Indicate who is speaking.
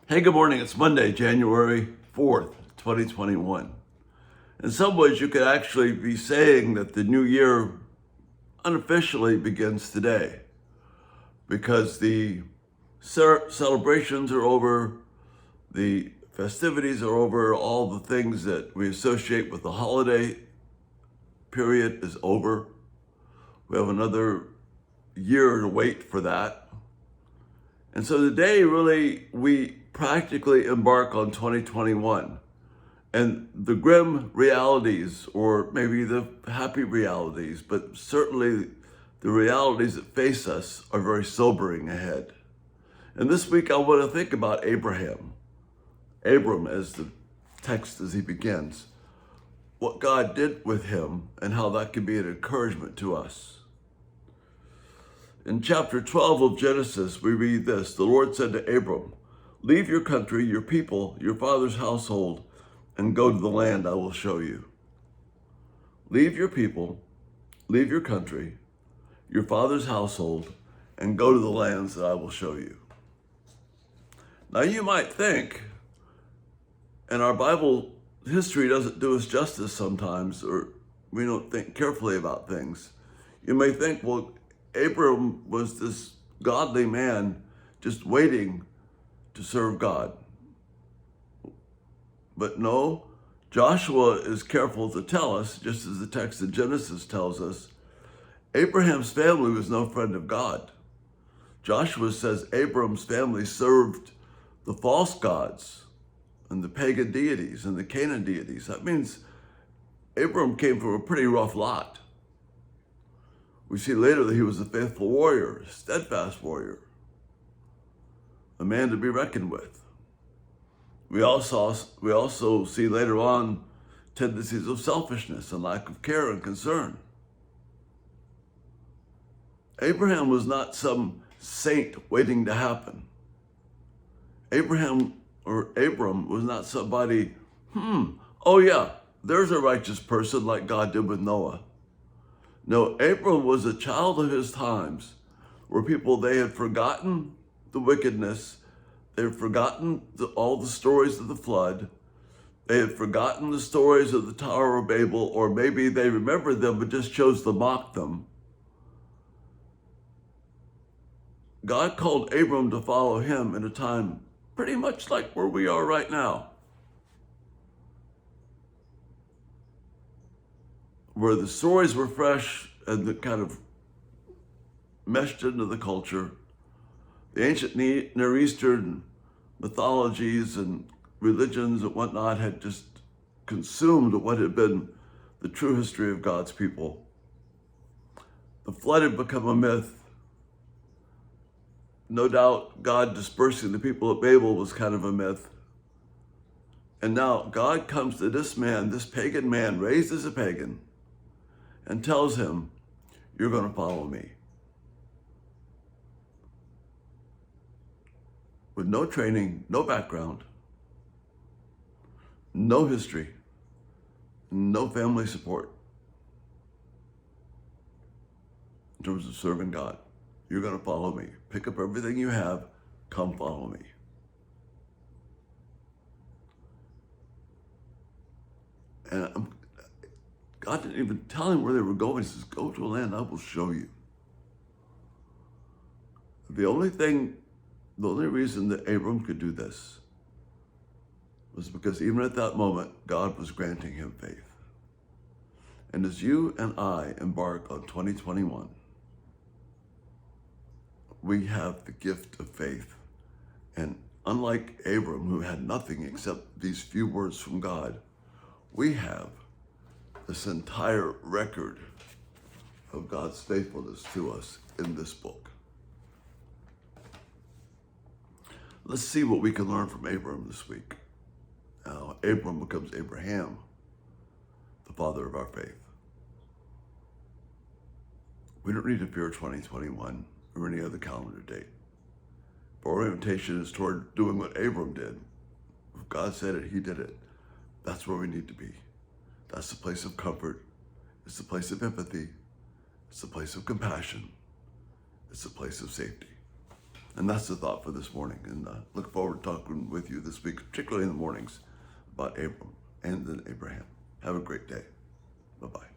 Speaker 1: Hey, good morning. It's Monday, January 4th, 2021. In some ways, you could actually be saying that the new year unofficially begins today because the celebrations are over, the festivities are over, all the things that we associate with the holiday period is over. We have another year to wait for that. And so today, really, we practically embark on 2021. And the grim realities, or maybe the happy realities, but certainly the realities that face us are very sobering ahead. And this week I want to think about Abram, as the text as he begins, what God did with him and how that can be an encouragement to us. In chapter 12 of Genesis, we read this: The Lord said to Abram, "Leave your country, your people, your father's household, and go to the land I will show you." Leave your people, leave your country, your father's household, and go to the lands that I will show you. Now you might think, and our Bible history doesn't do us justice sometimes, or we don't think carefully about things. You may think, well, Abram was this godly man just waiting to serve God. But no, Joshua is careful to tell us, just as the text of Genesis tells us, Abraham's family was no friend of God. Joshua says Abram's family served the false gods and the pagan deities and the Canaan deities. That means Abram came from a pretty rough lot. We see later that he was a faithful warrior, a steadfast warrior, a man to be reckoned with. We also see later on tendencies of selfishness and lack of care and concern. Abraham was not some saint waiting to happen. Abram was not somebody, oh yeah, there's a righteous person like God did with Noah. No, Abram was a child of his times where they had forgotten the wickedness. They had forgotten all the stories of the flood. They had forgotten the stories of the Tower of Babel, or maybe they remembered them but just chose to mock them. God called Abram to follow him in a time pretty much like where we are right now, where the stories were fresh and that kind of meshed into the culture. The ancient Near Eastern mythologies and religions and whatnot had just consumed what had been the true history of God's people. The flood had become a myth. No doubt God dispersing the people of Babel was kind of a myth. And now God comes to this man, this pagan man, raised as a pagan, and tells him, "You're going to follow me." With no training, no background, no history, no family support in terms of serving God. You're going to follow me. Pick up everything you have, come follow me. And God didn't even tell him where they were going. He says, "Go to a land I will show you." The only reason that Abram could do this was because even at that moment, God was granting him faith. And as you and I embark on 2021, we have the gift of faith. And unlike Abram, who had nothing except these few words from God, we have this entire record of God's faithfulness to us in this book. Let's see what we can learn from Abram this week. Now, Abram becomes Abraham, the father of our faith. We don't need to fear 2021 or any other calendar date. Our orientation is toward doing what Abram did. If God said it, he did it. That's where we need to be. That's the place of comfort. It's the place of empathy. It's the place of compassion. It's the place of safety. And that's the thought for this morning. And look forward to talking with you this week, particularly in the mornings, about Abram and then Abraham. Have a great day. Bye-bye.